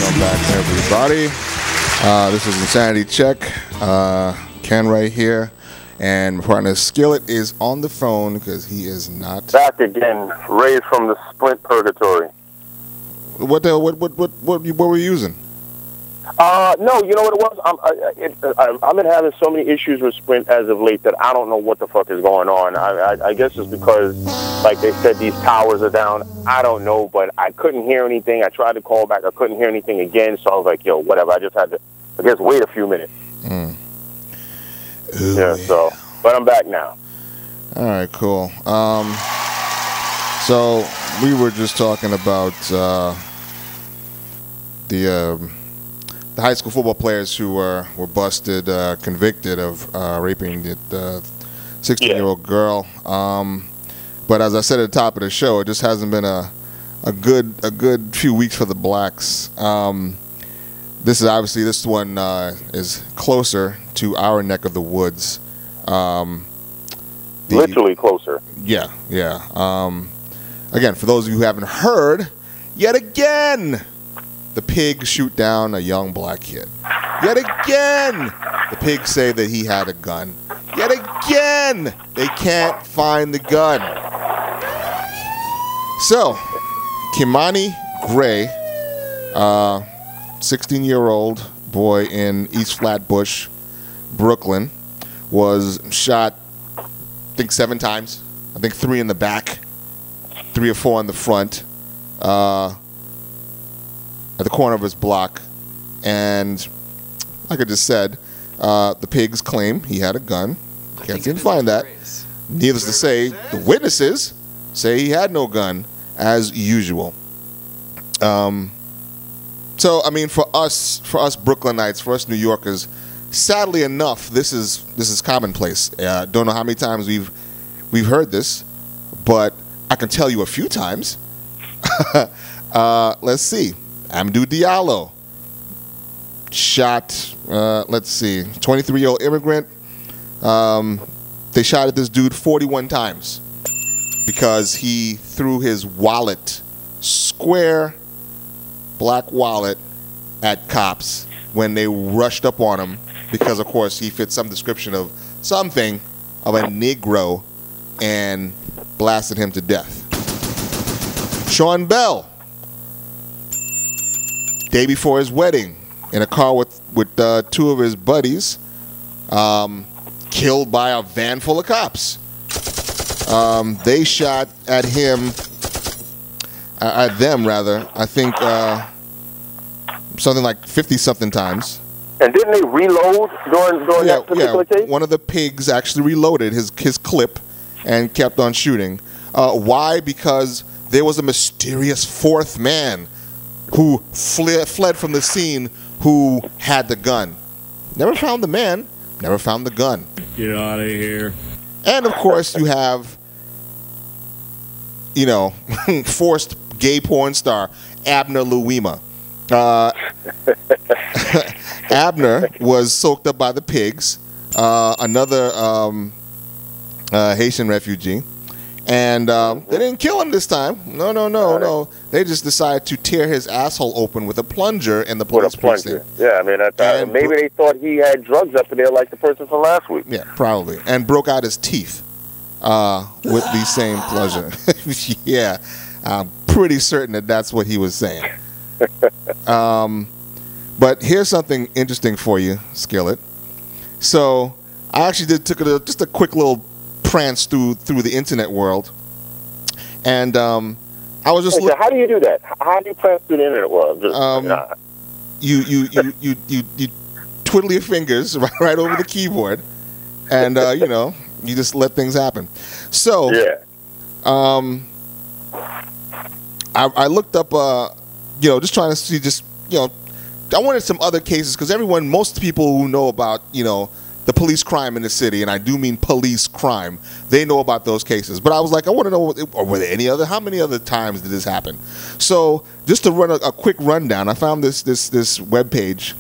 Welcome back, everybody. This is Insanity Check. Ken right here, and my partner Skillet is on the phone because he is not back again, raised from the Sprint purgatory. What were you using? No, you know what it was? I've been having so many issues with Sprint as of late that I don't know what the fuck is going on. I guess it's because, like they said, these towers are down. I don't know, but I couldn't hear anything. I tried to call back. I couldn't hear anything again, so I was like, yo, whatever. I just had to, I guess, wait a few minutes. Yeah, so, but I'm back now. All right, cool. So we were just talking about the high school football players who were busted, convicted of raping the 16-year-old girl. But as I said at the top of the show, it just hasn't been a good few weeks for the blacks. This one is closer to our neck of the woods. Literally closer. Yeah. Again, for those of you who haven't heard, yet again, the pigs shoot down a young black kid. Yet again, the pigs say that he had a gun. Yet again, they can't find the gun. So, Kimani Gray, 16-year-old boy in East Flatbush, Brooklyn, was shot, I think 7 times. I think 3 in the back, 3 or 4 in the front, at the corner of his block. And like I just said, the pigs claim he had a gun. Can't seem to find that. Needless to say, the witnesses say he had no gun, as usual. So I mean, for us Brooklynites, for us New Yorkers, sadly enough, this is commonplace. Don't know how many times we've heard this, but I can tell you a few times. Let's see. Amadou Diallo shot, 23-year-old immigrant. They shot at this dude 41 times because he threw his wallet, square black wallet, at cops when they rushed up on him because, of course, he fit some description of something of a Negro and blasted him to death. Sean Bell, day before his wedding, in a car with 2 of his buddies, killed by a van full of cops. They shot at them, I think something like 50-something times. And didn't they reload during that particular case? One of the pigs actually reloaded his clip and kept on shooting. Why? Because there was a mysterious 4th man who fled from the scene who had the gun. Never found the man, never found the gun. Get out of here. And, of course, you have, forced gay porn star Abner Louima. Abner was soaked up by the pigs, another Haitian refugee. And they didn't kill him this time. No. They just decided to tear his asshole open with a plunger in the police precinct. Yeah, I mean, maybe they thought he had drugs up in there like the person from last week. Yeah, probably. And broke out his teeth with the same plunger. Yeah, I'm pretty certain that that's what he was saying. But here's something interesting for you, Skillet. So I actually took just a quick little prance through the internet world, and I was just. So how do you do that? How do you prance through the internet world? You twiddle your fingers right over the keyboard, and you just let things happen. So I looked up just trying to see I wanted some other cases because most people who know about the police crime in the city, and I do mean police crime, they know about those cases. But I was like, I want to know, were there how many other times did this happen? So just to run a quick rundown, I found this webpage,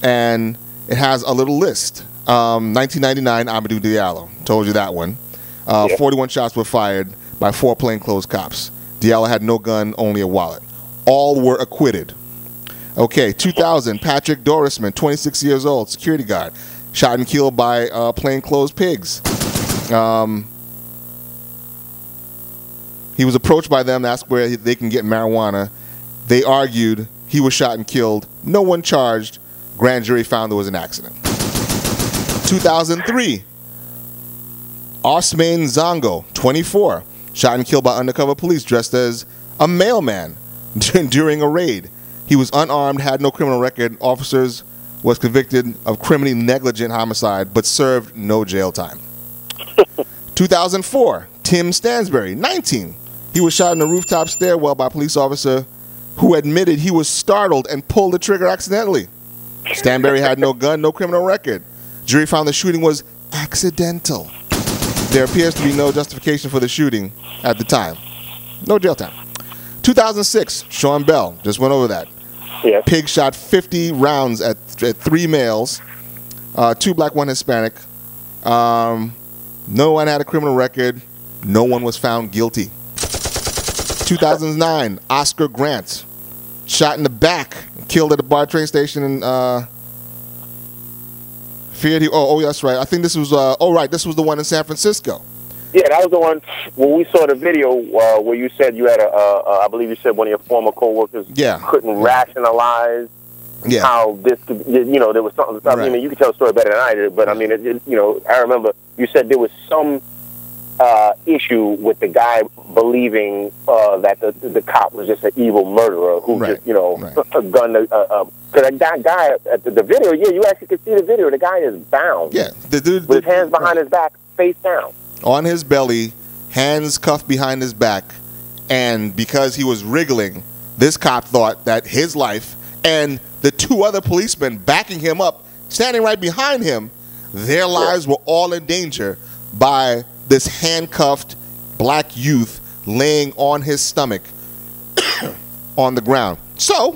and it has a little list. 1999, Amadou Diallo. Told you that one. 41 shots were fired by 4 plainclothes cops. Diallo had no gun, only a wallet. All were acquitted. Okay, 2000, Patrick Dorisman, 26 years old, security guard, shot and killed by plainclothes pigs. He was approached by them to ask where they can get marijuana. They argued. He was shot and killed. No one charged. Grand jury found there was an accident. 2003, Osman Zongo, 24, shot and killed by undercover police dressed as a mailman during a raid. He was unarmed, had no criminal record. Officers was convicted of criminally negligent homicide, but served no jail time. 2004, Tim Stansbury, 19. He was shot in a rooftop stairwell by a police officer who admitted he was startled and pulled the trigger accidentally. Stansbury had no gun, no criminal record. Jury found the shooting was accidental. There appears to be no justification for the shooting at the time. No jail time. 2006, Sean Bell, just went over that. Yes. Pig shot 50 rounds at 3 males, 2 black, 1 Hispanic. No one had a criminal record. No one was found guilty. 2009, Oscar Grant, shot in the back, killed at a bar train station in feared he. Oh, that's right. I think this was. This was the one in San Francisco. Yeah, that was the one when we saw the video where you said you had I believe you said one of your former coworkers couldn't rationalize how this could, there was something. Right. I mean, you can tell the story better than I did, but I mean, I remember you said there was some issue with the guy believing that the cop was just an evil murderer who just, a gun. Because that guy at the video, you actually could see the video. The guy is bound. Yeah, the dude with his hands behind his back, face down. On his belly, hands cuffed behind his back, and because he was wriggling, this cop thought that his life and the 2 other policemen backing him up, standing right behind him, their lives were all in danger by this handcuffed black youth laying on his stomach on the ground. So,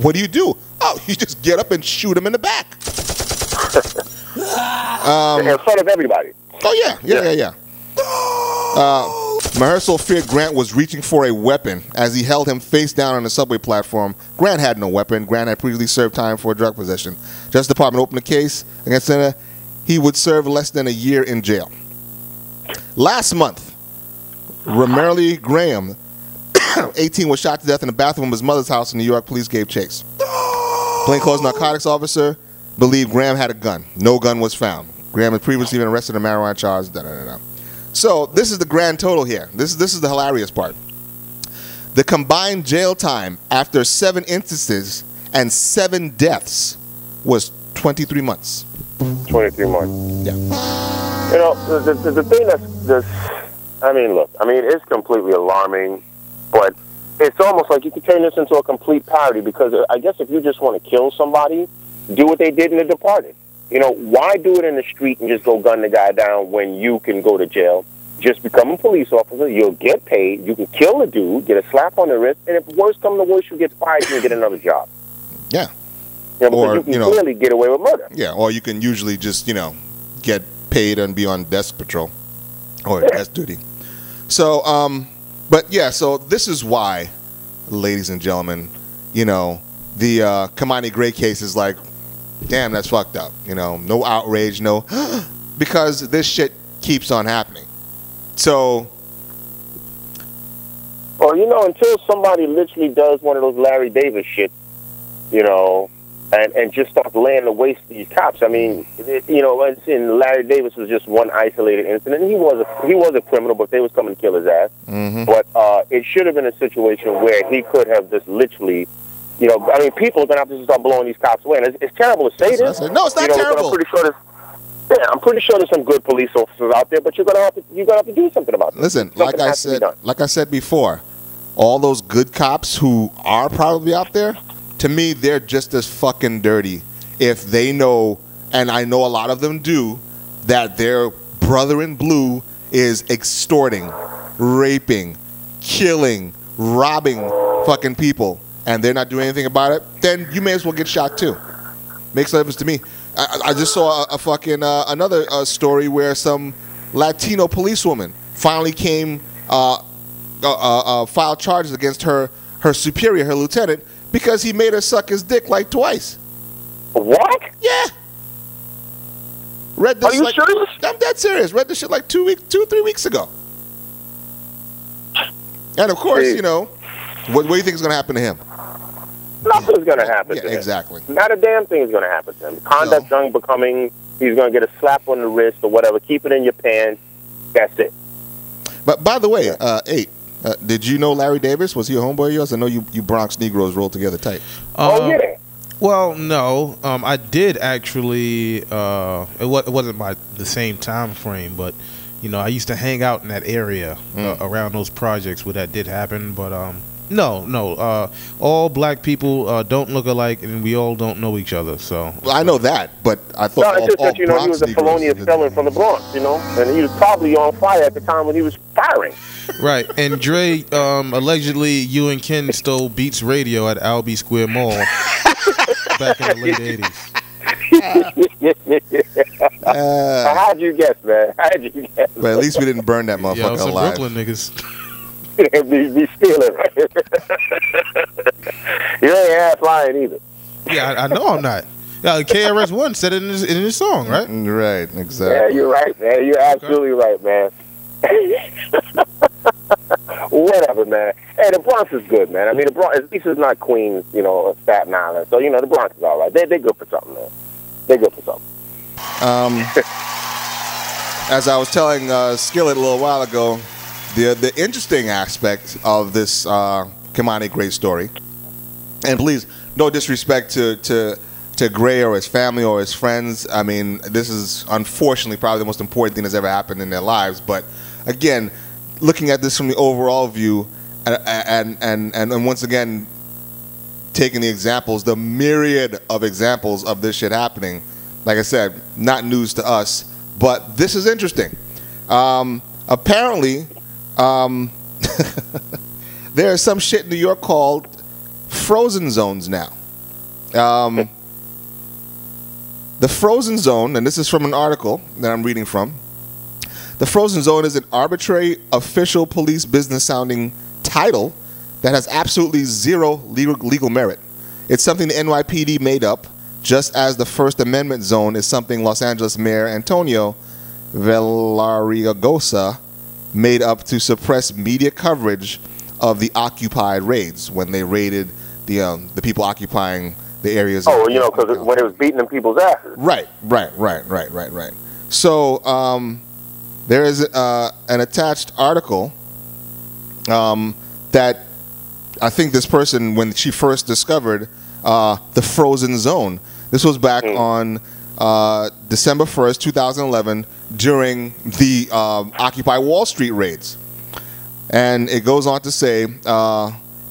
what do? Oh, you just get up and shoot him in the back. In front of everybody. Oh, yeah. Mahersal feared Grant was reaching for a weapon as he held him face down on the subway platform. Grant had no weapon. Grant had previously served time for drug possession. Justice Department opened a case against Senator. He would serve less than a year in jail. Last month, Romerly Graham, 18, was shot to death in the bathroom of his mother's house in New York. Police gave chase. Plainclothes narcotics officer believed Graham had a gun. No gun was found. Graham had previously been arrested on marijuana charges. So this is the grand total here. This is the hilarious part. The combined jail time after 7 instances and 7 deaths was 23 months. 23 months. Yeah. The thing that's it's completely alarming, but it's almost like you could turn this into a complete parody because I guess if you just want to kill somebody, do what they did in The Departed. Why do it in the street and just go gun the guy down when you can go to jail? Just become a police officer. You'll get paid. You can kill the dude, get a slap on the wrist, and if worse comes to worse, you get fired and you get another job. Yeah. Or you can clearly get away with murder. Yeah, or you can usually just, get paid and be on desk patrol or desk duty. So, so this is why, ladies and gentlemen, the Kimani Gray case is like, damn, that's fucked up. No outrage, no, because this shit keeps on happening. So, well, until somebody literally does one of those Larry Davis shit, and just start laying the waste to these cops. I mean, and Larry Davis was just one isolated incident. He was a criminal, but they was coming to kill his ass. Mm-hmm. But it should have been a situation where he could have just literally. People are going to have to start blowing these cops away. And it's terrible to say this. No, it's not terrible. I'm pretty sure there's some good police officers out there, but you're gonna have to do something about it. Listen, like I said before, all those good cops who are probably out there, to me, they're just as fucking dirty if they know, and I know a lot of them do, that their brother in blue is extorting, raping, killing, robbing fucking people, and they're not doing anything about it, then you may as well get shot too. Makes no difference to me. I just saw a fucking another story where some Latino policewoman finally came filed charges against her superior, her lieutenant, Because he made her suck his dick like twice. What? Yeah. Read this. Are you serious? I'm dead serious. Read this shit like 3 weeks ago. And of course, you know, what do you think is going to happen to him? Nothing's going to happen to him. Exactly. Not a damn thing is going to happen to him. Conduct unbecoming. He's going to get a slap on the wrist or whatever. Keep it in your pants. That's it. But by the way, did you know Larry Davis? Was he a homeboy of yours? I know you Bronx Negroes roll together tight. Yeah. Well, no. I did actually. It wasn't the same time frame, but you know, I used to hang out in that area around those projects where that did happen. But no. All black people don't look alike, and we all don't know each other. So well, I know that, but I thought no, it's just that, you know, he was a felonious felon from the Bronx, you know, and he was probably on fire at the time when he was firing. Right, and Dre, allegedly, you and Ken stole Beats Radio at Albee Square Mall back in the late 80s. How'd you guess, man? How'd you guess? But at least we didn't burn that motherfucker some alive. Brooklyn niggas. be stealing, right? You ain't half lying either. Yeah, I know I'm not. Yeah, KRS-One said it in his song, right? Right, exactly. Yeah, you're right, man. You're absolutely right, man. Whatever, man. Hey, the Bronx is good, man. I mean, the Bronx, at least it's not Queens, you know, or Staten Island. So, you know, the Bronx is all right. They're good for something, man. They're good for something. As I was telling Skillet a little while ago, the interesting aspect of this Kimani Gray story, and please, no disrespect to Gray or his family or his friends. I mean, this is unfortunately probably the most important thing that's ever happened in their lives. But again, looking at this from the overall view, and once again, taking the examples, the myriad of examples of this shit happening, like I said, not news to us, but this is interesting. Apparently, there is some shit in New York called frozen zones now. The frozen zone, and this is from an article that I'm reading from, the frozen zone is an arbitrary official police business sounding title that has absolutely zero legal merit. It's something the NYPD made up, just as the First Amendment zone is something Los Angeles Mayor Antonio Villaraigosa made up to suppress media coverage of the occupied raids when they raided the people occupying the areas. Oh, you know, because when it was beating them people's asses. Right. So there is an attached article that I think this person, when she first discovered the frozen zone, this was back on December 1st, 2011, during the Occupy Wall Street raids. And it goes on to say,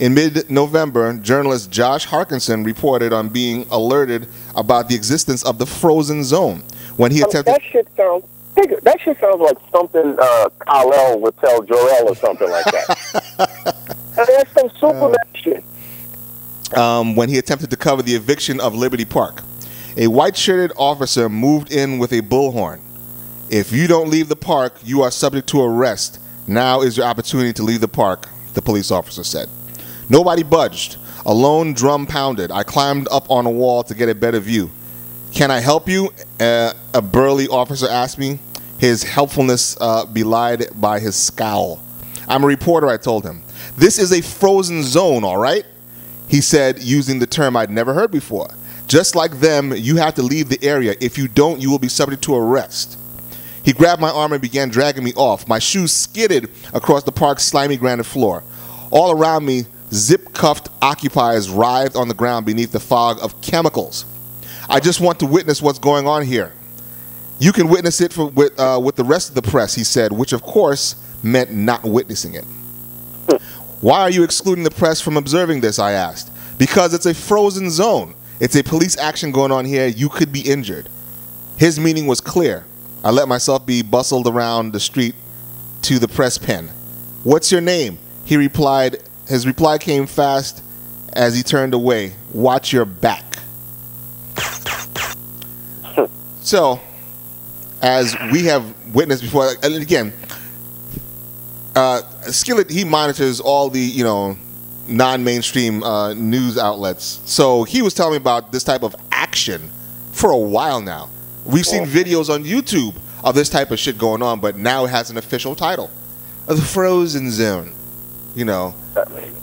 in mid-November, journalist Josh Harkinson reported on being alerted about the existence of the frozen zone when he attempted. That shit sounds like something Kal-El would tell Jor-El or something like that. That's some Superman shit. When he attempted to cover the eviction of Liberty Park, a white-shirted officer moved in with a bullhorn. If you don't leave the park, you are subject to arrest. Now is your opportunity to leave the park, the police officer said. Nobody budged. A lone drum pounded. I climbed up on a wall to get a better view. Can I help you? A burly officer asked me, his helpfulness belied by his scowl. I'm a reporter, I told him. This is a frozen zone, all right? He said, using the term I'd never heard before. Just like them, you have to leave the area. If you don't, you will be subject to arrest. He grabbed my arm and began dragging me off. My shoes skidded across the park's slimy granite floor. All around me, zip-cuffed occupiers writhed on the ground beneath the fog of chemicals. I just want to witness what's going on here. You can witness it with the rest of the press, he said, which of course meant not witnessing it. Why are you excluding the press from observing this, I asked. Because it's a frozen zone. It's a police action going on here. You could be injured. His meaning was clear. I let myself be bustled around the street to the press pen. What's your name? He replied. His reply came fast as he turned away. Watch your back. So, as we have witnessed before, and again, Skillet, he monitors all the, non-mainstream news outlets. So he was telling me about this type of action for a while now. We've seen videos on YouTube of this type of shit going on, but now it has an official title, the Frozen Zone. You know,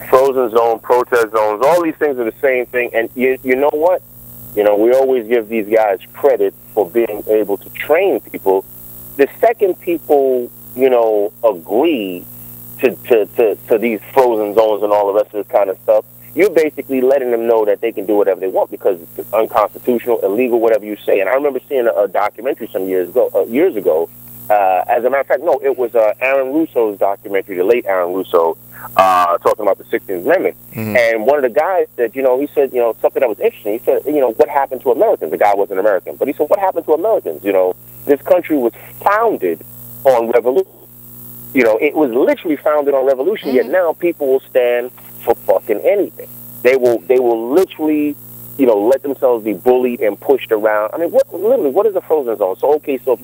Frozen zone, protest zones, all these things are the same thing. And you know what? You know, we always give these guys credit for being able to train people. The second people, you know, agree to these frozen zones and all the rest of this kind of stuff, you're basically letting them know that they can do whatever they want because it's unconstitutional, illegal, whatever you say. And I remember seeing a documentary some years ago. As a matter of fact, no, it was Aaron Russo's documentary, the late Aaron Russo, talking about the 16th Amendment. Mm-hmm. And one of the guys said, you know, he said, you know, something that was interesting. He said, you know, what happened to Americans? The guy wasn't American. But he said, what happened to Americans? You know, this country was founded on revolution. You know, it was literally founded on revolution, yet now people will stand for fucking anything. They will literally, you know, let themselves be bullied and pushed around. I mean, what is a frozen zone? So, okay, so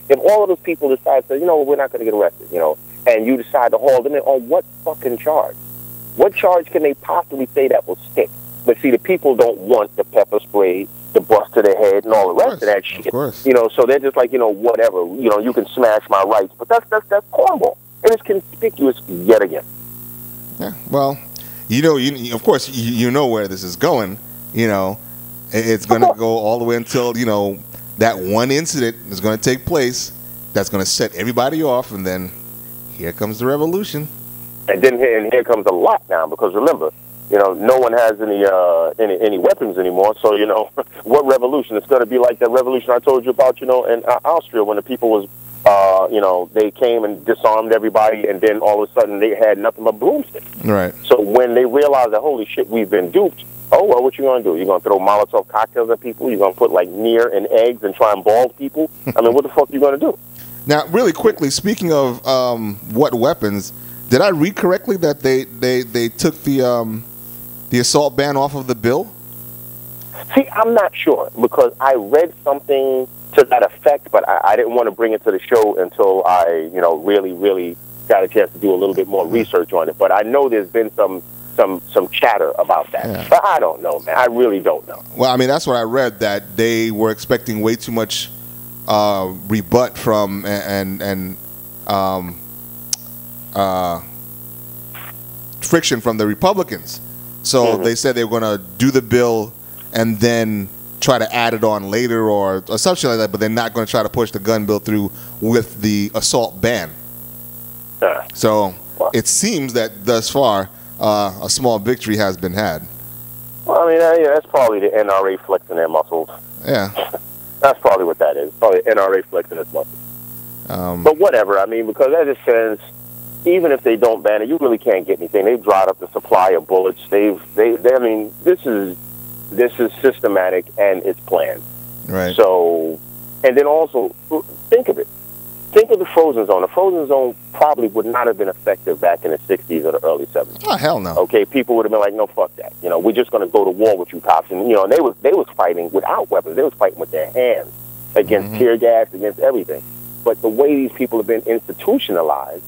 if all of those people decide to, you know, we're not going to get arrested, you know, and you decide to haul them in, on what fucking charge? What charge can they possibly say that will stick? But see, the people don't want the pepper spray, the bust to the head, and all the rest of that shit. Of course. You know, so they're just like, you know, whatever. You know, you can smash my rights, but that's cornball, and it's conspicuous yet again. Yeah. Well, you know, of course, you know where this is going. You know, it's going to go all the way until, you know, that one incident is going to take place. That's going to set everybody off, and then here comes the revolution. And then here comes a lot now, because remember, you know, no one has any weapons anymore. So, you know, what revolution? It's going to be like that revolution I told you about, you know, in Austria, when the people was, you know, they came and disarmed everybody, and then all of a sudden they had nothing but broomsticks. Right. So when they realized that, holy shit, we've been duped, oh, well, what you going to do? You going to throw Molotov cocktails at people? You going to put, like, near and eggs and try and bald people? I mean, what the fuck are you going to do? Now, really quickly, speaking of what weapons, did I read correctly that they took the assault ban off of the bill? See, I'm not sure, because I read something to that effect, but I didn't want to bring it to the show until I, you know, really got a chance to do a little bit more research on it. But I know there's been some chatter about that. Yeah. But I don't know, man. I really don't know. Well, I mean, that's what I read, that they were expecting way too much rebut from and friction from the Republicans. So they said they were going to do the bill and then try to add it on later or something like that, but they're not going to try to push the gun bill through with the assault ban. So it seems that thus far a small victory has been had. Well, I mean, yeah, that's probably the NRA flexing their muscles. Yeah. That's probably what that is. Probably NRA flexing its muscles. But whatever, I mean, because that just says, even if they don't ban it, you really can't get anything. They've dried up the supply of bullets. I mean, this is systematic and it's planned. Right. So, and then also, think of it. Think of the frozen zone. The frozen zone probably would not have been effective back in the 60s or the early 70s. Oh, hell no. Okay, people would have been like, no, fuck that. You know, we're just going to go to war with you cops. And, you know, they was fighting without weapons. They was fighting with their hands against tear gas, against everything. But the way these people have been institutionalized,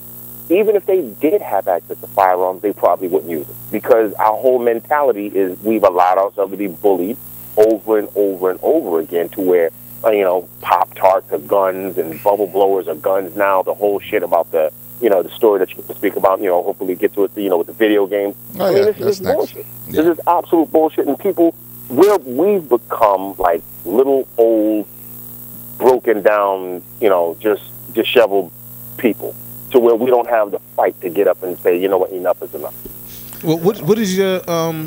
even if they did have access to firearms, they probably wouldn't use it. Because our whole mentality is we've allowed ourselves to be bullied over and over and over again to where, you know, Pop-Tarts are guns and bubble blowers are guns now. The whole shit about the, you know, the story that you can speak about, you know, hopefully get to it, you know, with the video games. Oh, I mean, this is bullshit. Yeah. This is absolute bullshit. And people, we've become like little old, broken down, you know, just disheveled people, to where we don't have the fight to get up and say, you know what, enough is enough. Well, what is your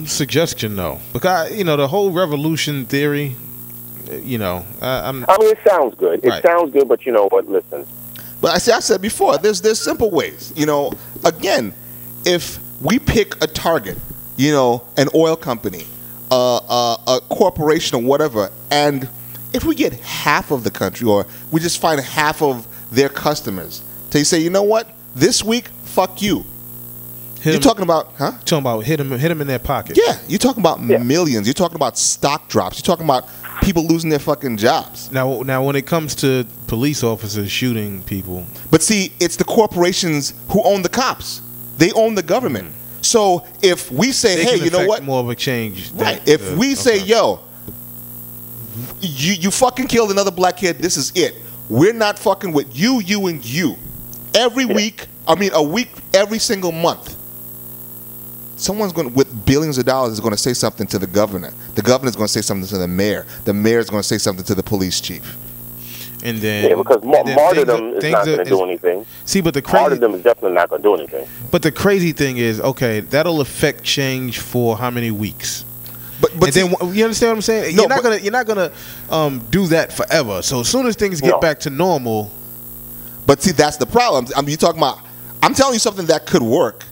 suggestion, though? Because, you know, the whole revolution theory, you know, I mean, it sounds good. It sounds good, but you know what? Listen. But I said before, there's simple ways. You know, again, if we pick a target, you know, an oil company, a corporation or whatever, and if we get half of the country, or we just find half of their customers, to say, you know what, this week, fuck you. You're talking about, huh? Talking about hit them in their pocket. Yeah, you're talking about millions. You're talking about stock drops. You're talking about people losing their fucking jobs. Now, when it comes to police officers shooting people, but see, it's the corporations who own the cops. They own the government. So if we say, They hey, can you know affect what? more of a change. Right. If we say, yo, you fucking killed another black kid, this is it. We're not fucking with you, and you. Every week, a week, every single month. Someone's going to, with billions of dollars, is going to say something to the governor. The governor's going to say something to the mayor. The mayor's going to say something to the police chief. And then, because martyrdom is not going to do anything. See, but the martyrdom is definitely not going to do anything. But the crazy thing is, okay, that'll affect change for how many weeks? But then you understand what I'm saying? No, you're not gonna do that forever. So as soon as things get back to normal. But see, that's the problem. You talking about? I'm telling you something that could work.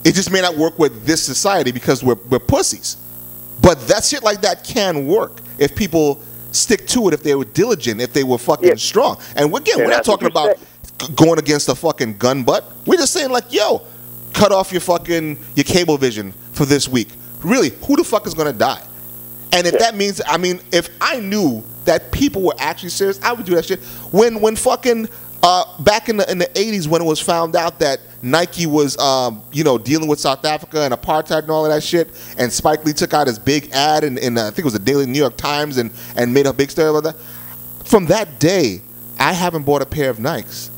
It just may not work with this society because we're pussies. But that shit like that can work if people stick to it, if they were diligent, if they were fucking strong. And again, we're not talking about going against a fucking gun butt. We're just saying like, yo, cut off your cable vision for this week. Really, who the fuck is going to die? And if that means, if I knew that people were actually serious, I would do that shit. When fucking back in the 80s, when it was found out that Nike was dealing with South Africa and apartheid and all of that shit, and Spike Lee took out his big ad in I think it was the Daily New York Times and made a big story about that. From that day, I haven't bought a pair of Nikes.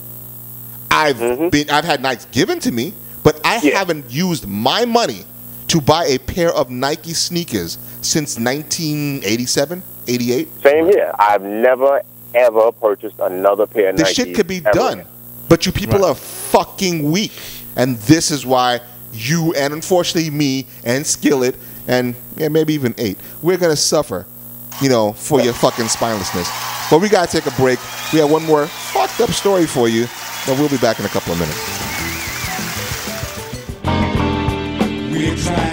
I've had Nikes given to me, but I haven't used my money to buy a pair of Nike sneakers since 1987, 88. Same here. I've never, ever purchased another pair of Nike. This shit could be done, but you people are fucking weak. And this is why you, and unfortunately me, and Skillet, and maybe even 8, we're going to suffer, for your fucking spinelessness. But we got to take a break. We have one more fucked up story for you, but we'll be back in a couple of minutes. We're trying